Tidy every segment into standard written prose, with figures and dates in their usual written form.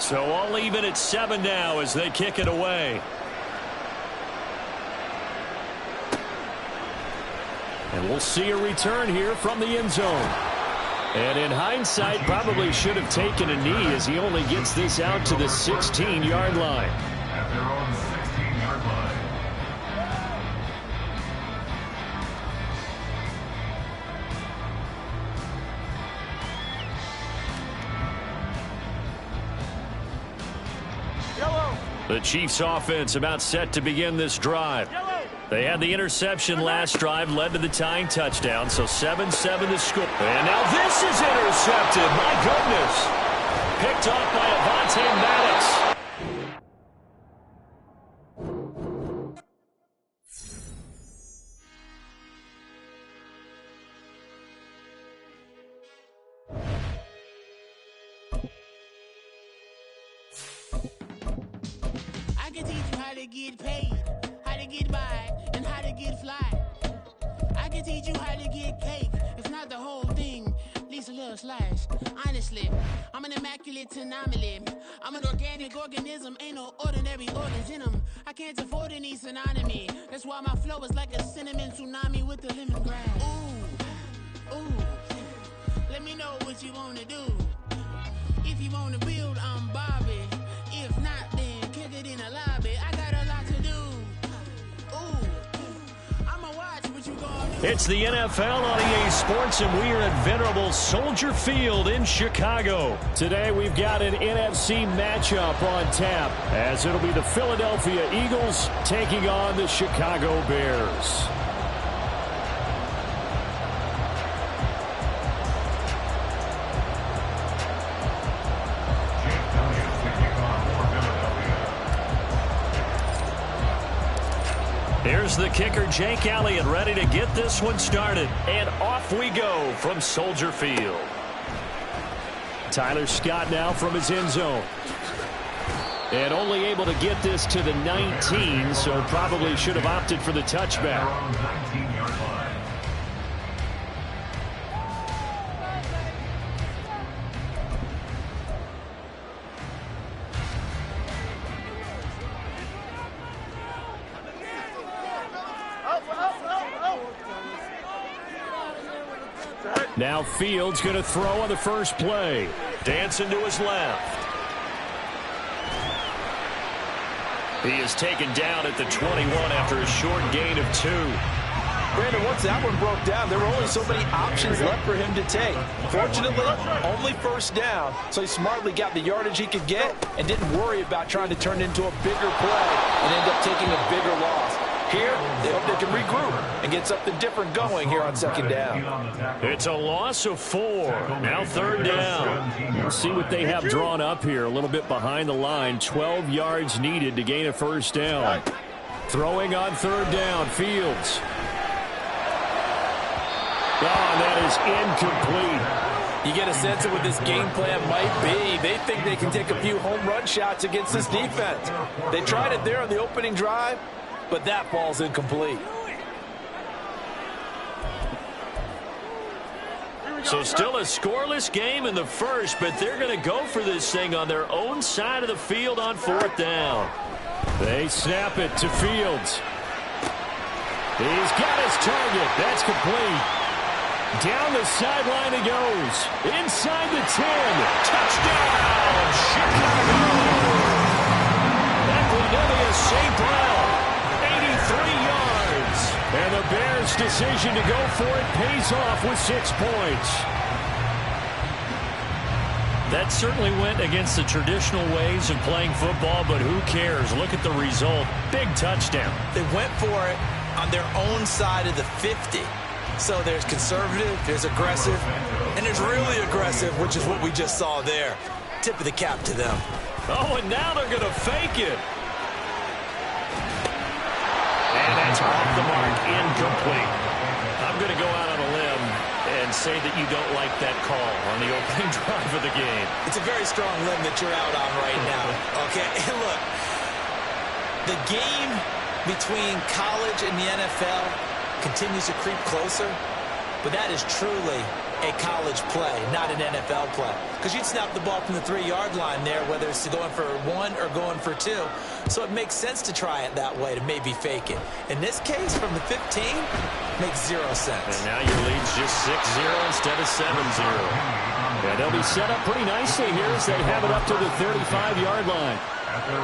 So all even at 7 now as they kick it away. And we'll see a return here from the end zone. And in hindsight, probably should have taken a knee as he only gets this out to the 16-yard line. At their own 16-yard line. The Chiefs offense about set to begin this drive. They had the interception last drive, led to the tying touchdown, so 7-7 the score. And now this is intercepted. My goodness. Picked off by Avonte Maddox. I can teach you how to get paid, how to get by, and how to get fly. I can teach you how to get cake, if not the whole thing, at least a little slice. Honestly, I'm an immaculate anomaly. I'm an organic organism, ain't no ordinary organs in them. I can't afford any synonymy. That's why my flow is like a cinnamon tsunami with the lemongrass. Ooh, ooh, let me know what you wanna do. If you wanna build, I'm Bobby. If not, then kick it in the lobby. I got a lot to do. Ooh, I'ma watch what you gonna do. It's the NFL on EA Sports, and we are at venerable Soldier Field in Chicago. Today we've got an NFC matchup on tap, as it'll be the Philadelphia Eagles taking on the Chicago Bears. Here's the kicker, Jake Elliott, ready to get this one started. And off we go from Soldier Field. Tyler Scott now from his end zone. And only able to get this to the 19, so probably should have opted for the touchback. 19-yard line. Now Fields going to throw on the first play. Dancing to his left. He is taken down at the 21 after a short gain of 2. Brandon, once that one broke down, there were only so many options left for him to take. Fortunately, only first down, so he smartly got the yardage he could get and didn't worry about trying to turn it into a bigger play and end up taking a bigger loss. Here, they hope they can regroup and get something different going here on second down. It's a loss of 4. Now third down. We'll see what they have drawn up here. A little bit behind the line. 12 yards needed to gain a first down. Throwing on third down, Fields. Oh, that is incomplete. You get a sense of what this game plan might be. They think they can take a few home run shots against this defense. They tried it there on the opening drive, but that ball's incomplete. So still a scoreless game in the first, but they're going to go for this thing on their own side of the field on fourth down. They snap it to Fields. He's got his target. That's complete. Down the sideline he goes. Inside the 10. Touchdown, Chicago. Equanimeous St. Brown. 83 yards. And the Bears' decision to go for it pays off with 6 points. That certainly went against the traditional ways of playing football, but who cares? Look at the result. Big touchdown. They went for it on their own side of the 50. So there's conservative, there's aggressive, and there's really aggressive, which is what we just saw there. Tip of the cap to them. Oh, and now they're going to fake it. And that's off the mark, incomplete. I'm going to go out on a limb and say that you don't like that call on the opening drive of the game. It's a very strong limb that you're out on right now. Okay, and look, the game between college and the NFL continues to creep closer, but that is truly a college play, not an NFL play. Because you'd snap the ball from the 3-yard line there, whether it's going for 1 or going for 2. So it makes sense to try it that way, to maybe fake it. In this case, from the 15, makes 0 sense. And now your lead's just 6-0 instead of 7-0. Yeah, they'll be set up pretty nicely here as they have it up to the 35-yard line.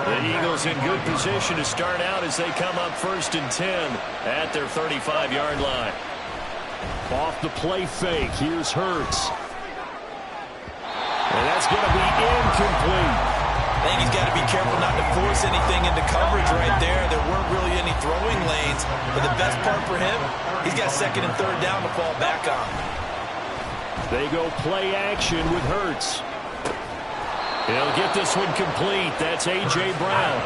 The Eagles in good position to start out as they come up 1st and 10 at their 35-yard line. Off the play fake, here's Hurts. And that's going to be incomplete. I think he's got to be careful not to force anything into coverage right there. There weren't really any throwing lanes. But the best part for him, he's got 2nd and 3rd down to fall back on. They go play action with Hurts. He'll get this one complete. That's A.J. Brown.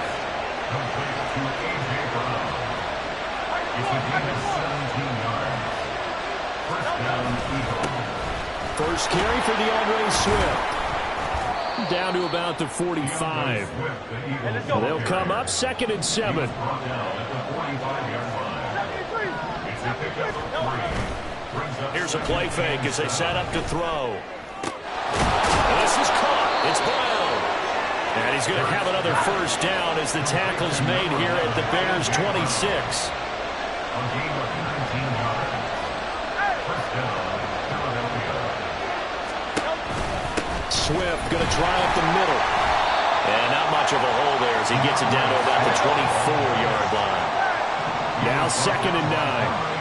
First carry for DeAndre Swift. Down to about the 45. They'll come up 2nd and 7. Here's a play fake as they set up to throw. And this is caught. It's Brown. And he's going to have another first down as the tackle's made here at the Bears' 26. Swift going to try up the middle. And not much of a hole there as he gets it down to about the 24-yard line. Now 2nd and 9.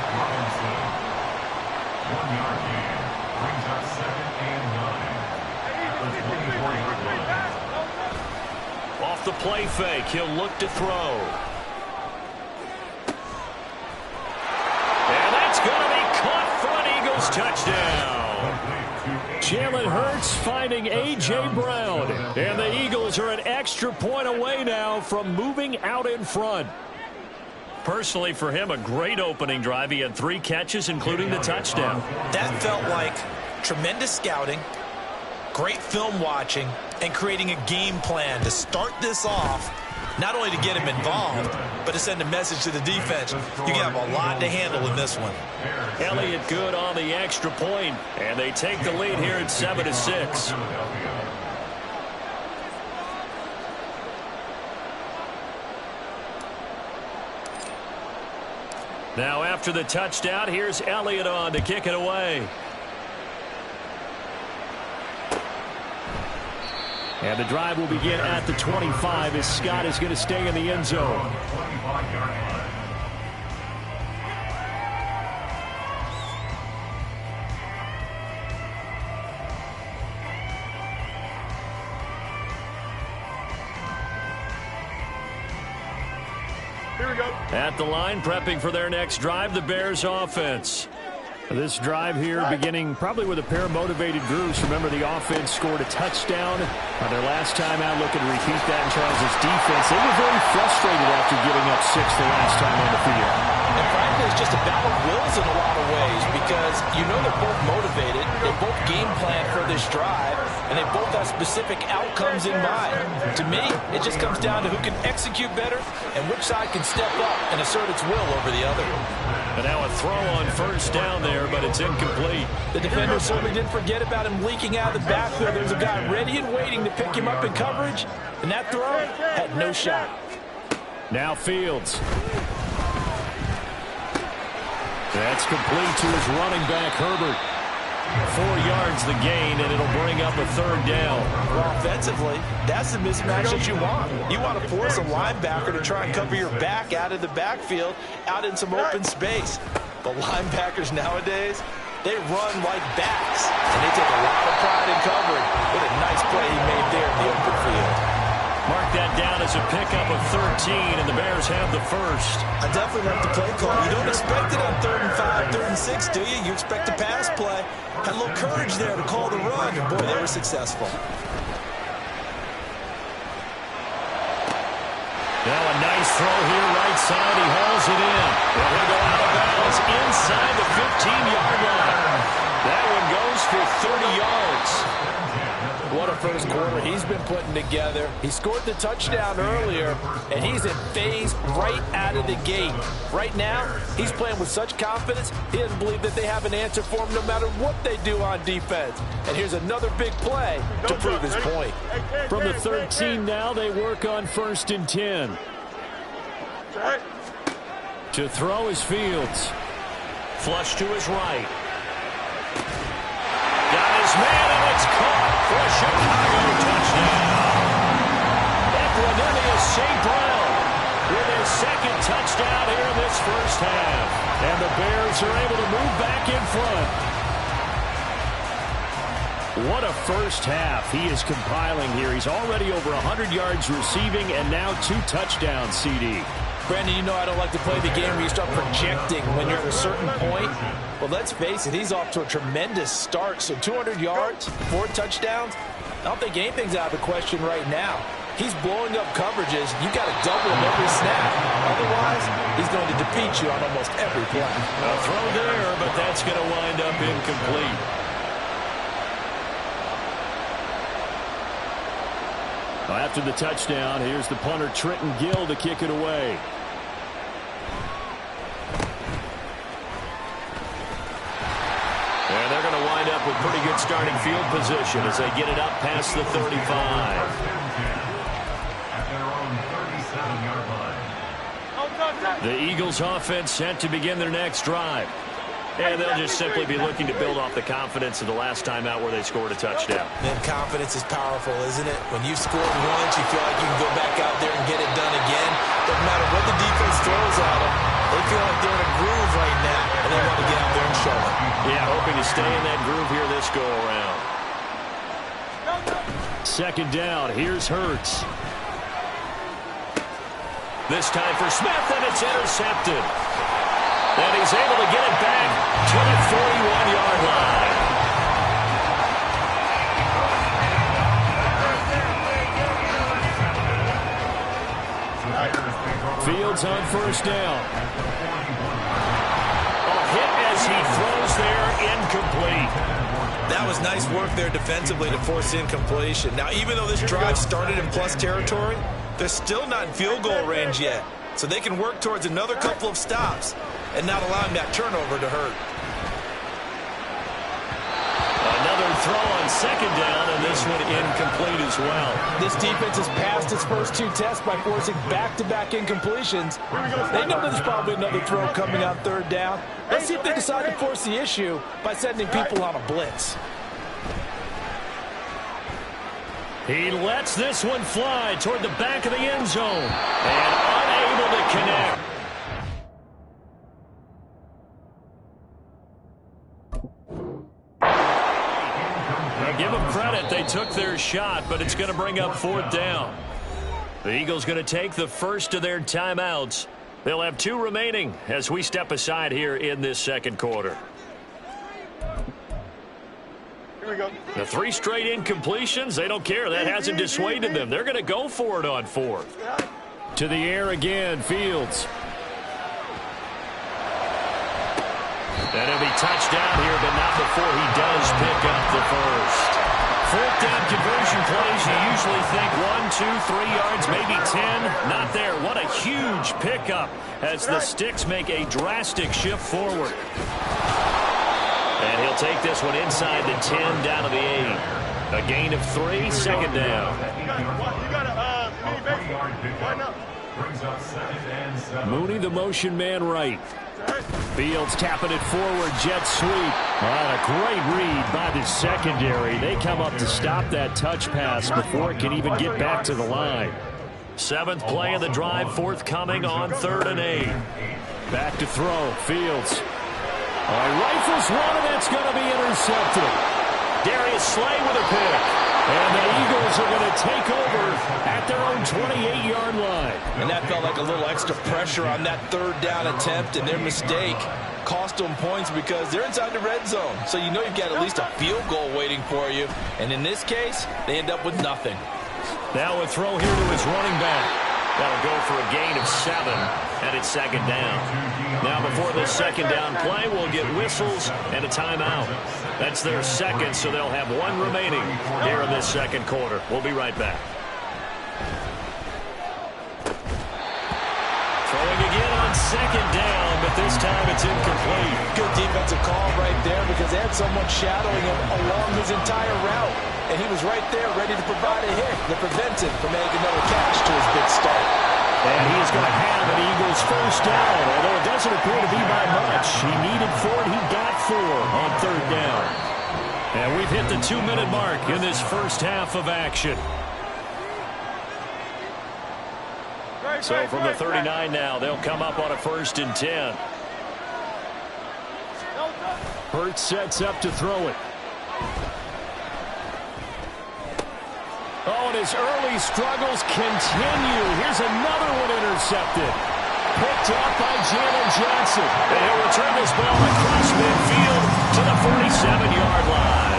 1-yard gain brings up 2nd and 9. Off the play fake, he'll look to throw. And that's going to be caught for an Eagles touchdown. Jalen Hurts finding A.J. Brown. And the Eagles are an extra point away now from moving out in front. Personally, for him, a great opening drive. He had 3 catches, including the touchdown. That felt like tremendous scouting, great film watching, and creating a game plan to start this off, not only to get him involved, but to send a message to the defense. You have a lot to handle in this one. Elliott good on the extra point, and they take the lead here at 7-6. Now after the touchdown, here's Elliott on to kick it away. And the drive will begin at the 25 as Scott is going to stay in the end zone. Here we go. At the line, prepping for their next drive, the Bears offense. This drive here beginning probably with a pair of motivated groups. Remember, the offense scored a touchdown their last time out. Looking to repeat that in Charles' defense. They were very frustrated after giving up 6 the last time on the field. And frankly, it's just a battle of wills in a lot of ways because you know they're both motivated. They both game plan for this drive, and they both have specific outcomes in mind. To me, it just comes down to who can execute better and which side can step up and assert its will over the other. And now a throw on first down there, but it's incomplete. The defender certainly didn't forget about him leaking out of the backfield. There's a guy ready and waiting to pick him up in coverage, and that throw had no shot. Now Fields. That's complete to his running back, Herbert. 4 yards the gain, and it'll bring up a 3rd down. Well, offensively, that's the mismatch that you want. You want to force a linebacker to try and cover your back out of the backfield, out in some open space. But linebackers nowadays, they run like backs, and they take a lot of pride in covering. What a nice play he made there in the open field. Mark that down as a pickup of 13, and the Bears have the first. I definitely like the play call. You don't expect it on 3rd and 5, 3rd and 6, do you? You expect a pass play. Had a little courage there to call the run, and boy, they were successful. Now a nice throw here, right side. He hauls it in. And he'll go out of bounds inside the 15-yard line. That one goes for 30 yards. What a first quarter he's been putting together. He scored the touchdown earlier, and he's in phase right out of the gate. Right now, he's playing with such confidence, he doesn't believe that they have an answer for him no matter what they do on defense. And here's another big play to prove his point. From the 13 now, they work on 1st and 10. To throw is Fields. Flush to his right. Got his man, and it's caught for a Chicago touchdown. Equanimeous St. Brown with his second touchdown here in this first half. And the Bears are able to move back in front. What a first half he is compiling here. He's already over 100 yards receiving and now 2 touchdowns, CD. Brandon, you know I don't like to play the game where you start projecting when you're at a certain point. Well, let's face it, he's off to a tremendous start. So 200 yards, 4 touchdowns. I don't think anything's out of the question right now. He's blowing up coverages. You got to double him every snap. Otherwise, he's going to defeat you on almost every play. A throw there, but that's going to wind up incomplete. After the touchdown, here's the punter Trenton Gill to kick it away. And they're going to wind up with pretty good starting field position as they get it up past the 35. At their own 37-yard line. The Eagles offense set to begin their next drive. And they'll just simply be looking to build off the confidence of the last time out where they scored a touchdown. Then confidence is powerful, isn't it? When you've scored once, you feel like you can go back out there and get it done again. Doesn't matter what the defense throws at them. They feel like they're in a groove right now, and they want to get out there and show it. Yeah, hoping to stay in that groove here this go-around. Second down, here's Hurts. This time for Smith, and it's intercepted. And he's able to get it back to the 41-yard line. Fields on first down. A hit as he throws there, incomplete. That was nice work there defensively to force incompletion. Now, even though this drive started in plus territory, they're still not in field goal range yet. So they can work towards another couple of stops and not allowing that turnover to hurt. Another throw on second down, and this one incomplete as well. This defense has passed its first 2 tests by forcing back-to-back incompletions. They know there's probably another throw coming on third down. Let's see if they decide to force the issue by sending people on a blitz. He lets this one fly toward the back of the end zone and unable to connect. Give them credit. They took their shot, but it's going to bring up fourth down. The Eagles going to take the first of their timeouts. They'll have 2 remaining as we step aside here in this second quarter. Here we go. The 3 straight incompletions, they don't care. That hasn't dissuaded them. They're going to go for it on fourth. To the air again, Fields. And he'll be touched down here, but not before he does pick up the first. Fourth down conversion plays, you usually think 1, 2, 3 yards, maybe 10. Not there. What a huge pickup as the Sticks make a drastic shift forward. And he'll take this one inside the 10, down to the 8. A gain of 3, second down. Brings up 2nd and 7. Mooney, the motion man right. Fields tapping it forward, jet sweep. A great read by the secondary. They come up to stop that touch pass before it can even get back to the line. 7th play of the drive, forthcoming on 3rd and 8. Back to throw, Fields. Rifles one, and that's going to be intercepted. Darius Slay with a pick. And the Eagles are going to take over at their own 28-yard line. And that felt like a little extra pressure on that 3rd down attempt, and their mistake cost them points because they're inside the red zone. So you know you've got at least a field goal waiting for you. And in this case, they end up with nothing. Now a throw here to his running back. That'll go for a gain of 7. and it's second down. Now before this second down play, we'll get whistles and a timeout. That's their second, so they'll have one remaining here in this second quarter. We'll be right back. Throwing again on second down, but this time it's incomplete. Good defensive call right there because they had someone shadowing him along his entire route. And he was right there ready to provide a hit that prevents him from making another catch to his big start. And he is going to have an Eagles first down, although it doesn't appear to be by much. He needed 4, and he got 4 on third down. And we've hit the 2-minute mark in this first half of action. So from the 39 now, they'll come up on a 1st and 10. Hurts sets up to throw it. Oh, and his early struggles continue. Here's another one intercepted. Picked up by Jalen Johnson. And he'll return this ball across midfield to the 47-yard line.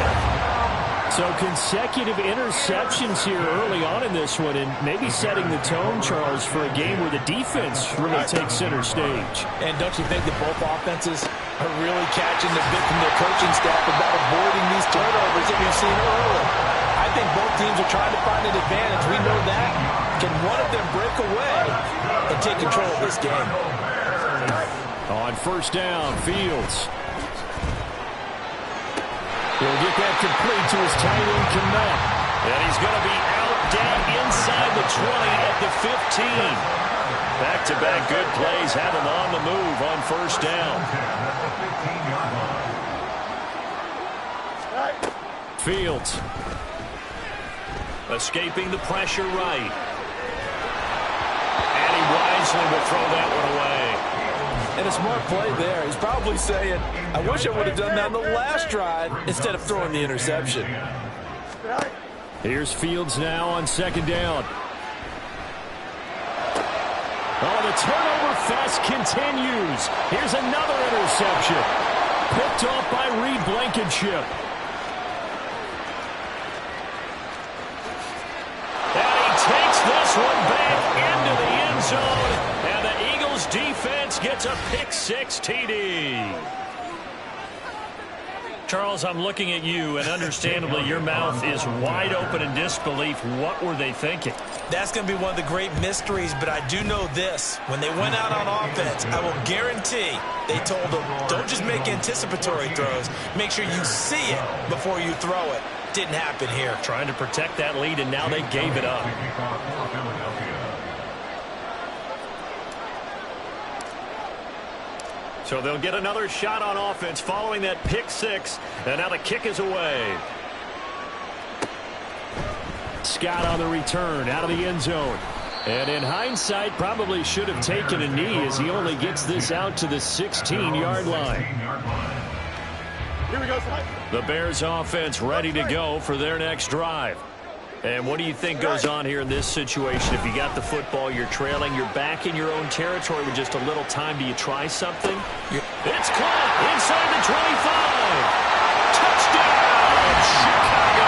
So consecutive interceptions here early on in this one, and maybe setting the tone, Charles, for a game where the defense really takes center stage. And don't you think that both offenses are really catching the bit from their coaching staff about avoiding these turnovers that we've seen early? I think both teams are trying to find an advantage. We know that. Can one of them break away and take control of this game? On first down, Fields. He'll get that complete to his tight end, Kmet. And he's going to be out dead inside the 20 at the 15. Back-to-back good plays have him on the move on first down. Fields. Escaping the pressure right. And he wisely will throw that one away. And a smart play there. He's probably saying, I wish I would have done that on the last drive instead of throwing the interception. Here's Fields now on second down. Oh, the turnover fest continues. Here's another interception. Picked off by Reed Blankenship. And he takes this one back into the end zone. And the Eagles defense gets a pick-6 TD. Charles, I'm looking at you, and understandably your mouth is wide open in disbelief. What were they thinking? That's going to be one of the great mysteries, but I do know this. When they went out on offense, I will guarantee they told them, don't just make anticipatory throws. Make sure you see it before you throw it. Didn't happen here. Trying to protect that lead, and now they gave it up. So they'll get another shot on offense following that pick-6, and now the kick is away. Scott on the return out of the end zone. And in hindsight, probably should have taken a knee as he only gets this out to the 16-yard line. Here we go, The Bears offense ready to go for their next drive. And what do you think goes on here in this situation? If you got the football, you're trailing, you're back in your own territory with just a little time. Do you try something? It's caught inside the 25. Touchdown, Chicago.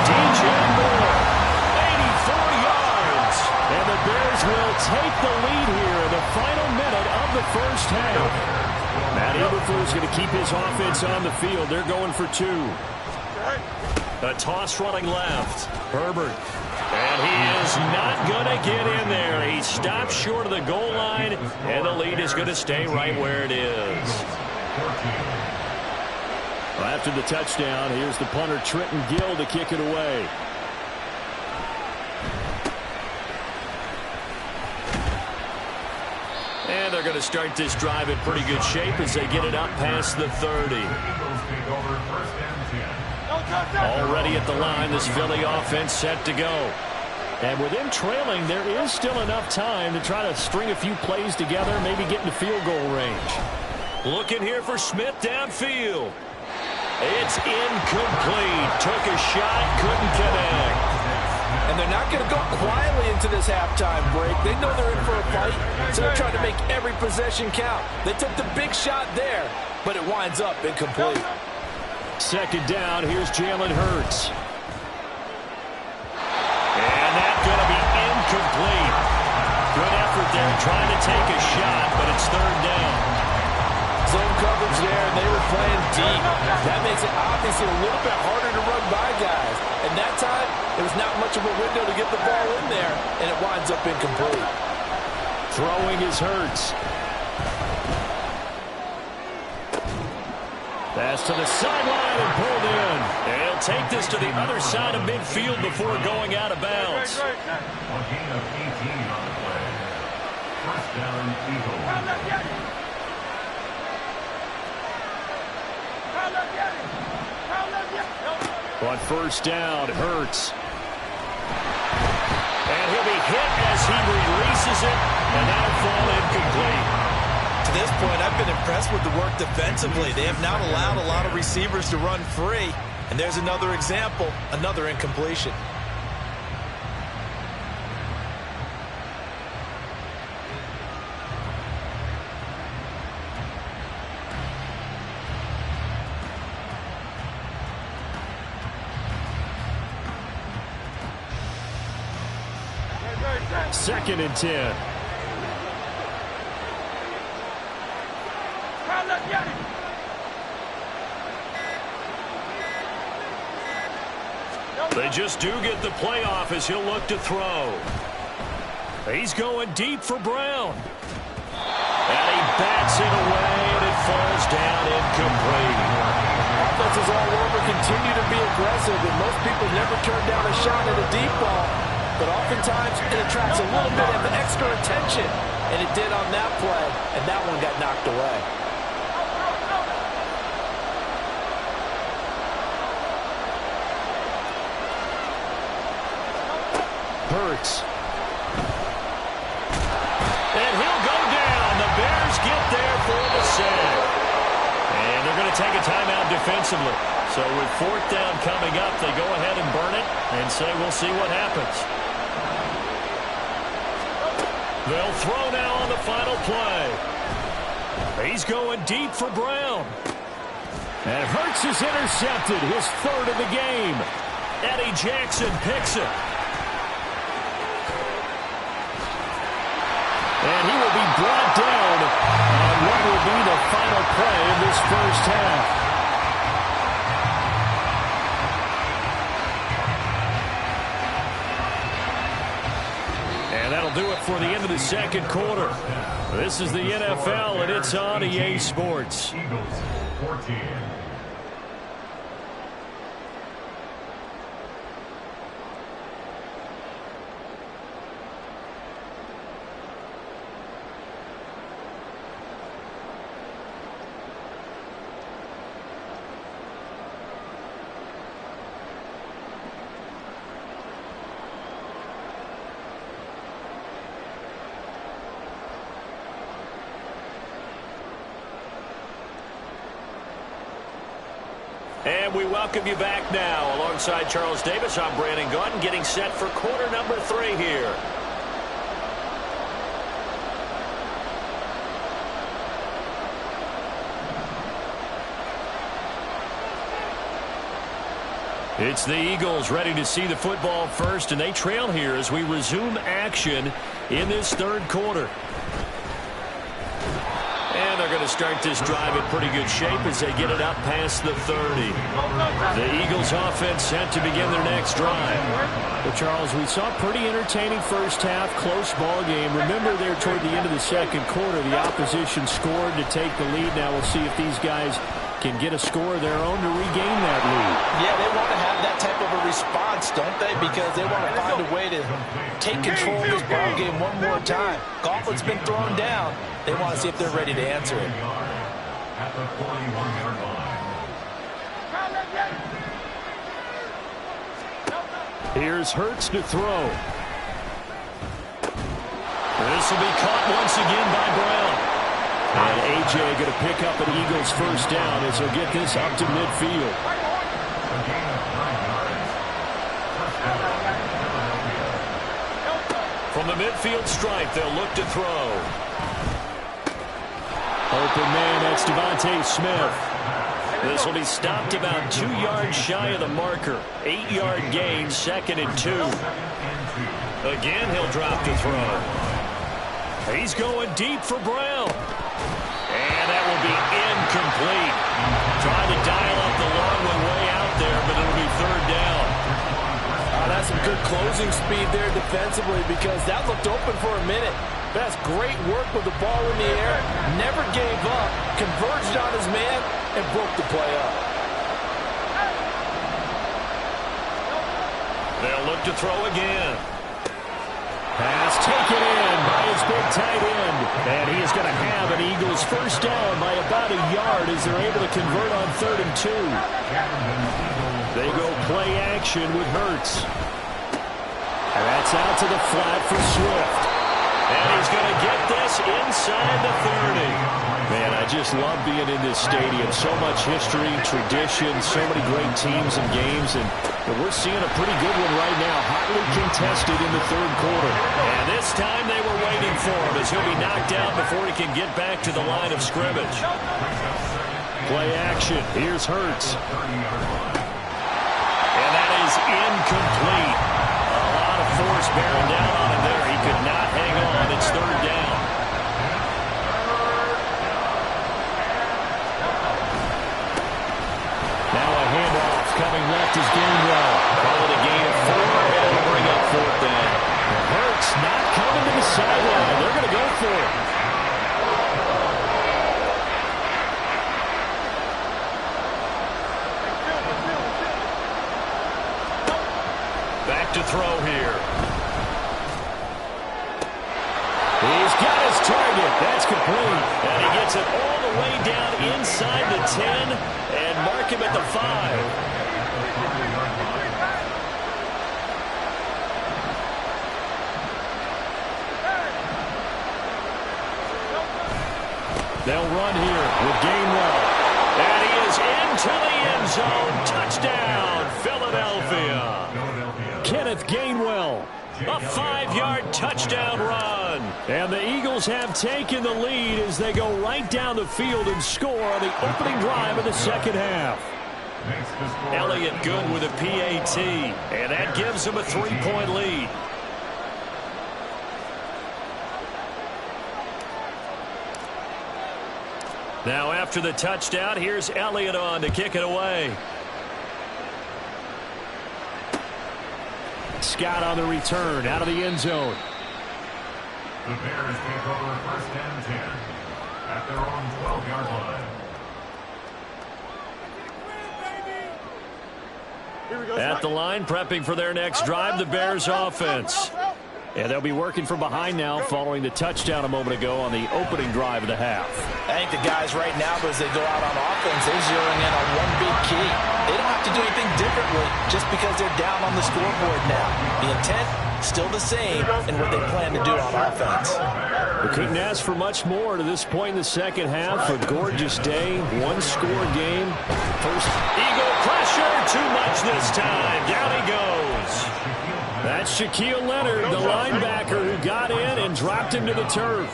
DJ Moore, 84 yards. And the Bears will take the lead here in the final minute of the first half. Matt Eberflus going to keep his offense on the field. They're going for 2. A toss running left. Herbert. And he is not going to get in there. He stops short of the goal line, and the lead is going to stay right where it is. After the touchdown, here's the punter, Trenton Gill, to kick it away. And they're going to start this drive in pretty good shape as they get it up past the 30. Already at the line, this Philly offense set to go. And with them trailing, there is still enough time to try to string a few plays together, maybe get into field goal range. Looking here for Smith downfield. It's incomplete. Took a shot, couldn't connect. And they're not going to go quietly into this halftime break. They know they're in for a fight, so they're trying to make every possession count. They took the big shot there, but it winds up incomplete. Second down, here's Jalen Hurts. And that's going to be incomplete. Good effort there trying to take a shot, but it's third down. Zone coverage there, and they were playing deep. That makes it obviously a little bit harder to run by guys. And that time, there was not much of a window to get the ball in there, and it winds up incomplete. Throwing is Hurts. Pass to the sideline and pulled in. And he'll take this to the other side of midfield before going out of bounds. A gain of 18 on the play. First down, Eagles. On first down, Hurts. And he'll be hit as he releases it, and that'll fall incomplete. To this point, I've been impressed with the work defensively. They have not allowed a lot of receivers to run free. And there's another example, another incompletion. Second and 10. They just do get the play off as he'll look to throw. He's going deep for Brown. And he bats it away, and it falls down incomplete. Offenses all over continue to be aggressive, and most people never turn down a shot at a deep ball. But oftentimes, it attracts a little bit of extra attention. And it did on that play, and that one got knocked away. Hurts. And he'll go down. The Bears get there for the sack. And they're going to take a timeout defensively. So with fourth down coming up, they go ahead and burn it and say we'll see what happens. They'll throw now on the final play. He's going deep for Brown. And Hurts is intercepted, his third of the game. Eddie Jackson picks it. And he will be brought down on what will be the final play of this first half. And that'll do it for the end of the second quarter. This is the NFL, and it's on EA Sports. Eagles 14. And we welcome you back now. Alongside Charles Davis, I'm Brandon Gaudin, getting set for quarter number 3 here. It's the Eagles ready to see the football first, and they trail here as we resume action in this third quarter. And they're going to start this drive in pretty good shape as they get it up past the 30. The Eagles offense set to begin their next drive. Well, Charles, we saw a pretty entertaining first half, close ball game. Remember there toward the end of the second quarter, the opposition scored to take the lead. Now we'll see if these guys can get a score of their own to regain that lead. Yeah, they want to have that type of a response, don't they? Because they want to find a way to take control of this ball game one more time. Gauntlet's been thrown down. They want to see if they're ready to answer it. At the 41-yard line. Here's Hurts to throw. This will be caught once again by Brown. And A.J. going to pick up an Eagles first down as he'll get this up to midfield. A gain of 9 yards. First down, Philadelphia. From the midfield stripe, they'll look to throw. Open man, that's Devontae Smith. This will be stopped about 2 yards shy of the marker. 8-yard gain, 2nd and 2. Again, he'll drop to throw. He's going deep for Brown. And that will be incomplete. Trying to dial up the long one way out there, but it'll be third down. That's some good closing speed there defensively because that looked open for a minute. That's great work with the ball in the air. Never gave up. Converged on his man and broke the play up. They'll look to throw again. Pass taken in by his big tight end. And he is going to have an Eagles first down by about a yard as they're able to convert on 3rd and 2. They go play action with Hurts. And that's out to the flat for Swift. And he's going to get this inside the 30. Man, I just love being in this stadium. So much history, tradition, so many great teams and games. And we're seeing a pretty good one right now. Hotly contested in the 3rd quarter. And this time they were waiting for him as he'll be knocked out before he can get back to the line of scrimmage. Play action. Here's Hurts. And that is incomplete. A lot of force bearing down on him there. He could not hang on. It's 3rd down. Now a handoff coming left is Gainwell. Call it a gain of 4 and it'll bring up 4th down. Hurts not coming to the sideline. They're going to go for it. Back to throw here. He's got his target. That's complete. And he gets it all the way down inside the 10 and mark him at the 5. They'll run here with Gainwell. And he is into the end zone. Touchdown, Philadelphia. Kenneth Gainwell. A 5-yard touchdown run. And the Eagles have taken the lead as they go right down the field and score on the opening drive of the 2nd half. Elliott good with a PAT. And that gives him a 3-point lead. Now after the touchdown, here's Elliott on to kick it away. Scott on the return out of the end zone. The Bears take over 1st and 10 at their own 12-yard line. At the line, prepping for their next drive, the Bears offense. And they'll be working from behind now following the touchdown a moment ago on the opening drive of the half. I think the guys right now, as they go out on offense, they're zeroing in on one big key. They don't have to do anything differently just because they're down on the scoreboard now. The intent, still the same in what they plan to do on offense. We couldn't ask for much more to this point in the 2nd half. A gorgeous day, 1-score game. First Eagle pressure, too much this time. Down he goes. That's Shaquille Leonard, the linebacker who got in and dropped him to the turf.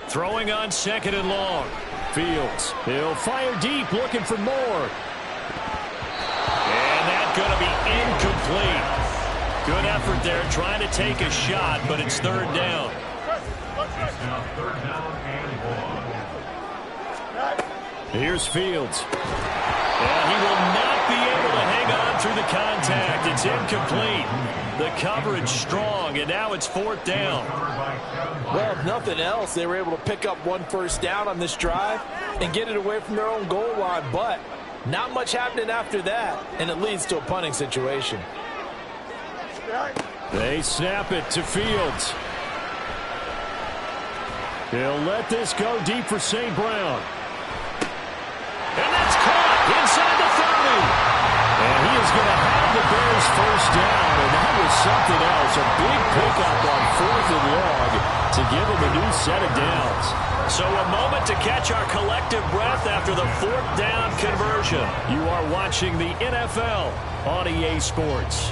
Throwing on 2nd and long. Fields. He'll fire deep, looking for more. And that's going to be incomplete. Good effort there, trying to take a shot, but it's 3rd down. It's now 3rd down and 1. Here's Fields. And he will not be able to hang on through the contact. It's incomplete. The coverage strong, and now it's 4th down. Well, if nothing else, they were able to pick up 1 first down on this drive and get it away from their own goal line. But not much happening after that, and it leads to a punting situation. They snap it to Fields. He'll let this go deep for St. Brown. And that's caught inside the 30. And he is going to have the Bears first down. And that was something else. A big pickup on 4th and long to give him a new set of downs. So a moment to catch our collective breath after the 4th down conversion. You are watching the NFL on EA Sports.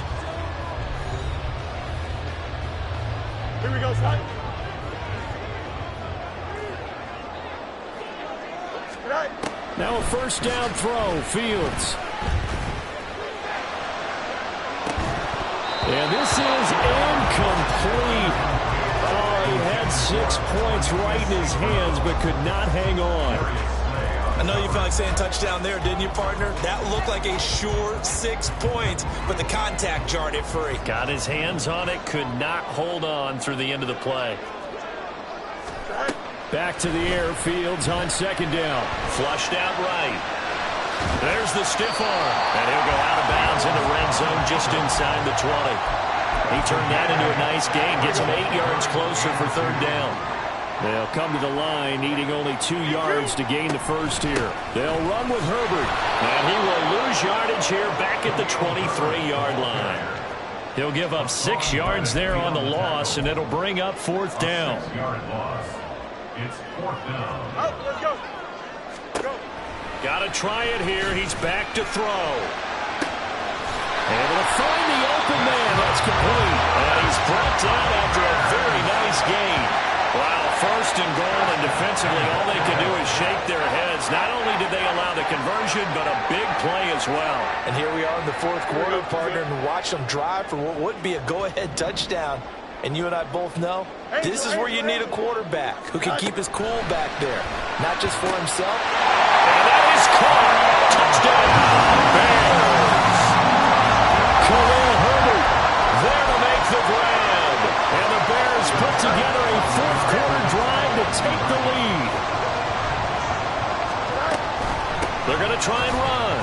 Here we go, Scott. Now a first down throw, Fields. And this is incomplete. 6 points right in his hands, but could not hang on. I know you felt like saying touchdown there, didn't you, partner? That looked like a sure 6 points, but the contact jarred it free. Got his hands on it, could not hold on through the end of the play. Back to the air, Fields on second down. Flushed out right. There's the stiff arm, and he'll go out of bounds in the red zone just inside the 20. He turned that into a nice gain, gets him 8 yards closer for third down. They'll come to the line, needing only 2 yards to gain the first here. They'll run with Herbert, and he will lose yardage here back at the 23-yard line. He'll give up 6 yards there on the loss, and it'll bring up fourth down. 6-yard loss. It's fourth down. Let's go. Got to try it here. He's back to throw. Able to find the open man. That's complete. And he's brought down after a very nice gain. Wow, first and goal, and defensively all they can do is shake their heads. Not only did they allow the conversion, but a big play as well. And here we are in the fourth quarter, partner, and watch them drive for what would be a go-ahead touchdown. And you and I both know this is where you need a quarterback who can keep his cool back there, not just for himself. And that is caught. Touchdown, Bears. Khalil Herbert there to make the grab. And the Bears put together a fourth-quarter drive to take the lead. They're going to try and run.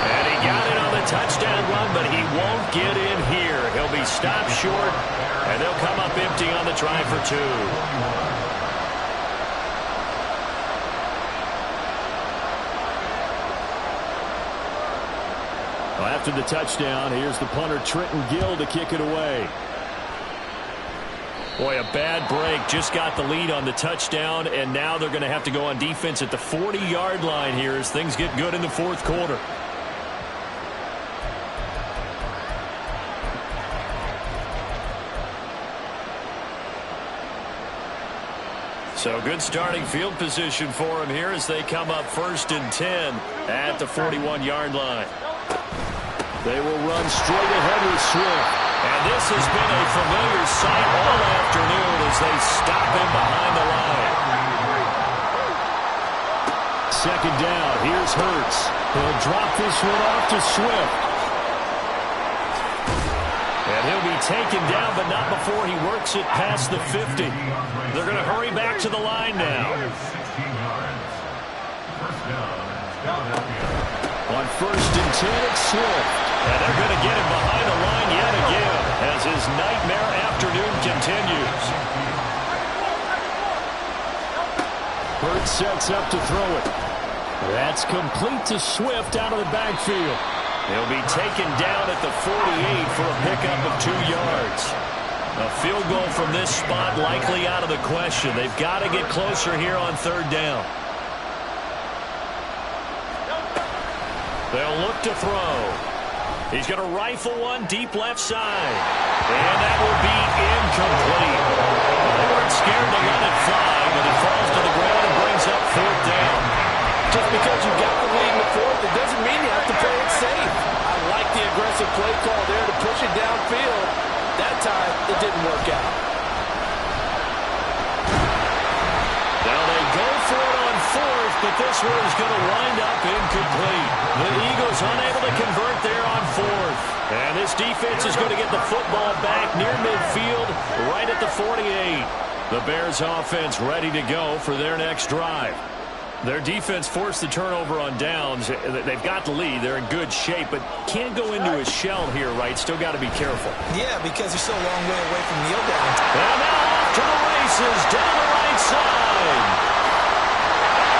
And he got it on the touchdown run, but he won't get in here. He'll be stopped short, and they'll come up empty on the try for 2. Well, after the touchdown, here's the punter Trenton Gill to kick it away. Boy, a bad break. Just got the lead on the touchdown, and now they're going to have to go on defense at the 40-yard line here as things get good in the fourth quarter. So good starting field position for him here as they come up 1st and 10 at the 41-yard line. They will run straight ahead with Swift. And this has been a familiar sight all afternoon as they stop him behind the line. Second down, here's Hurts. He'll drop this one off to Swift. And he'll be taken down, but not before he works it past the 50. They're going to hurry back to the line now. On 1st and 10, it's Swift. And they're going to get him behind the line yet again as his nightmare afternoon continues. Hurts sets up to throw it. That's complete to Swift out of the backfield. He'll be taken down at the 48 for a pickup of 2 yards. A field goal from this spot likely out of the question. They've got to get closer here on third down. They'll look to throw. He's going to rifle one deep left side. And that will be incomplete. They weren't scared to let it fly, but it falls to the ground and brings up fourth down. Just because you got the lead in the fourth, it doesn't mean you have to play it safe. I like the aggressive play call there to push it downfield. That time, it didn't work out. Now they go for it on fourth, but this one is going to wind up incomplete. The Eagles unable to convert there on fourth. And this defense is going to get the football back near midfield, right at the 48. The Bears offense ready to go for their next drive. Their defense forced the turnover on downs. They've got the lead. They're in good shape, but can't go into a shell here, right? Still got to be careful. Yeah, because you're still a long way away from kneel down. And now off to the races, down the right side.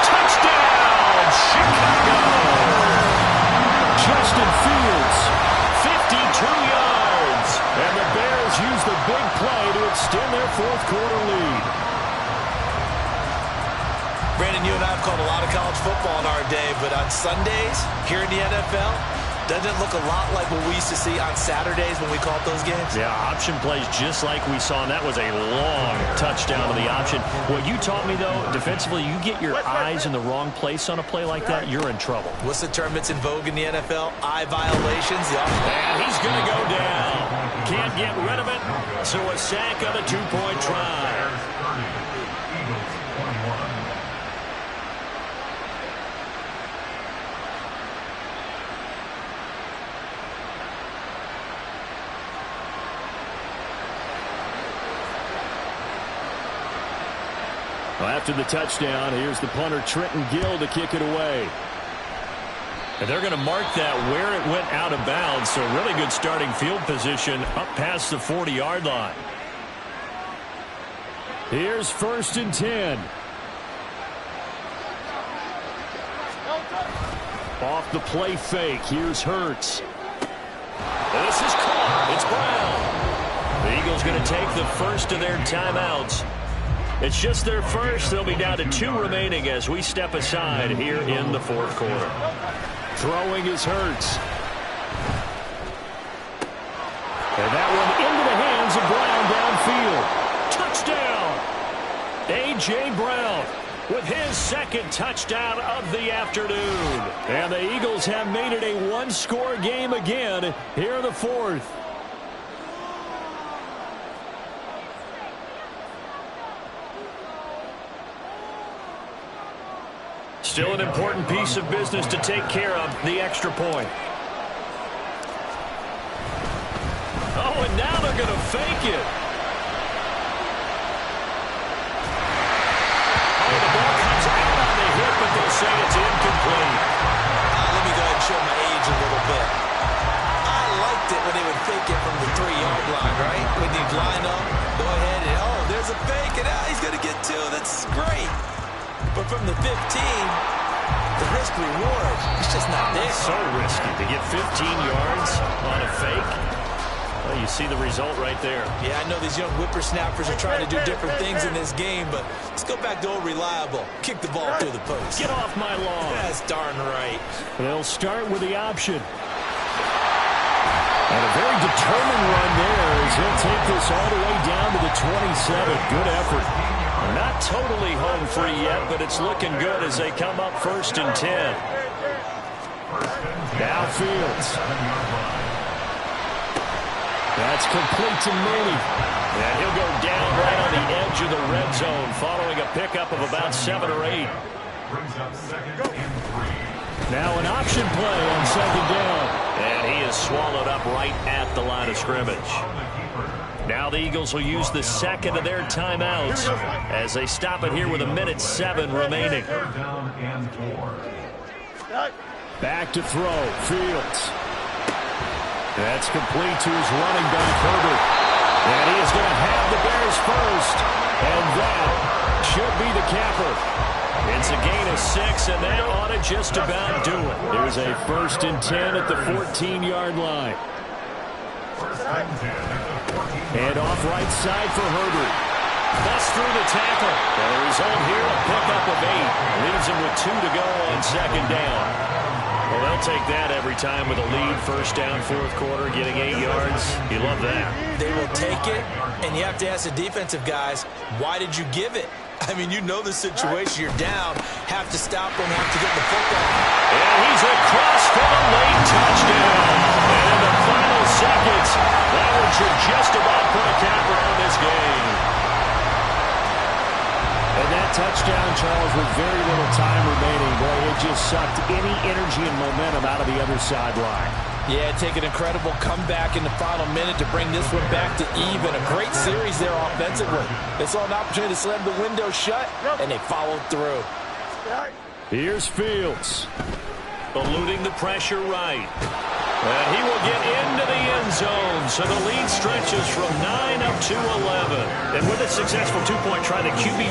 Touchdown, Chicago! Justin Fields, 52 yards. And the Bears use the big play to extend their fourth-quarter lead. Brandon, you and I have called a lot of college football in our day, but on Sundays, here in the NFL, Doesn't it look a lot like what we used to see on Saturdays when we called those games? Yeah, option plays just like we saw, and that was a long touchdown to the option. What you taught me, though, defensively, you get your eyes in the wrong place on a play like that, you're in trouble. What's the term that's in vogue in the NFL? Eye violations. And he's going to go down. Can't get rid of it, so a sack on a two-point try. Well, after the touchdown, here's the punter, Trenton Gill, to kick it away. And they're going to mark that where it went out of bounds, so really good starting field position up past the 40-yard line. Here's 1st and 10. Off the play fake, here's Hurts. This is caught. It's Brown. The Eagles going to take the first of their timeouts. It's just their first. They'll be down to 2 remaining as we step aside here in the 4th quarter. Throwing is Hurts. And that one into the hands of Brown downfield. Touchdown! A.J. Brown with his 2nd touchdown of the afternoon. And the Eagles have made it a one-score game again here in the 4th. Still an important piece of business to take care of, the extra point. Oh, and now they're going to fake it. Oh, the ball comes out on the hit, but they'll say it's incomplete. Let me go ahead and show my age a little bit. I liked it when they would fake it from the 3-yard line, right? When you'd line up, go ahead and, oh, there's a fake, and he's going to get 2. That's great. But from the 15, the risk-reward is just not there. So risky to get 15 yards on a fake. Well, you see the result right there. Yeah, I know these young whippersnappers are trying to do different things in this game, but let's go back to old reliable. Kick the ball through the post. Get off my lawn. That's darn right. They'll start with the option. And a very determined run there as he'll take this all the way down to the 27. Good effort. Not totally home free yet, but it's looking good as they come up 1st and 10. Now Fields. That's complete to Mooney. And he'll go down right on the edge of the red zone following a pickup of about 7 or 8. Now an option play on 2nd down. And he is swallowed up right at the line of scrimmage. Now the Eagles will use the 2nd of their timeouts as they stop it here with 1:07 remaining. Back to throw. Fields. That's complete to his running back, Herbert. And he is going to have the Bears first. And that should be the capper. It's a gain of 6, and that ought to just about do it. Here's a 1st and 10 at the 14-yard line. And off right side for Herbert. Bust through the tackle. And the result here, a pickup of 8. Leaves him with 2 to go on 2nd down. Well, they'll take that every time with a lead. 1st down, 4th quarter, getting 8 yards. You love that. They will take it, and you have to ask the defensive guys, why did you give it? I mean, you know the situation. You're down. Have to stop them. Have to get the football. And he's across for a late touchdown. And in the final seconds, that one should just about put a capper on this game. And that touchdown, Charles, with very little time remaining, boy, it just sucked any energy and momentum out of the other sideline. Yeah, take an incredible comeback in the final minute to bring this one back to even. A great series there offensively. They saw an opportunity to slam the window shut, and they followed through. Here's Fields. Eluding the pressure right. And he will get into the end zone. So the lead stretches from 9 up to 11. And with a successful 2-point try, the QB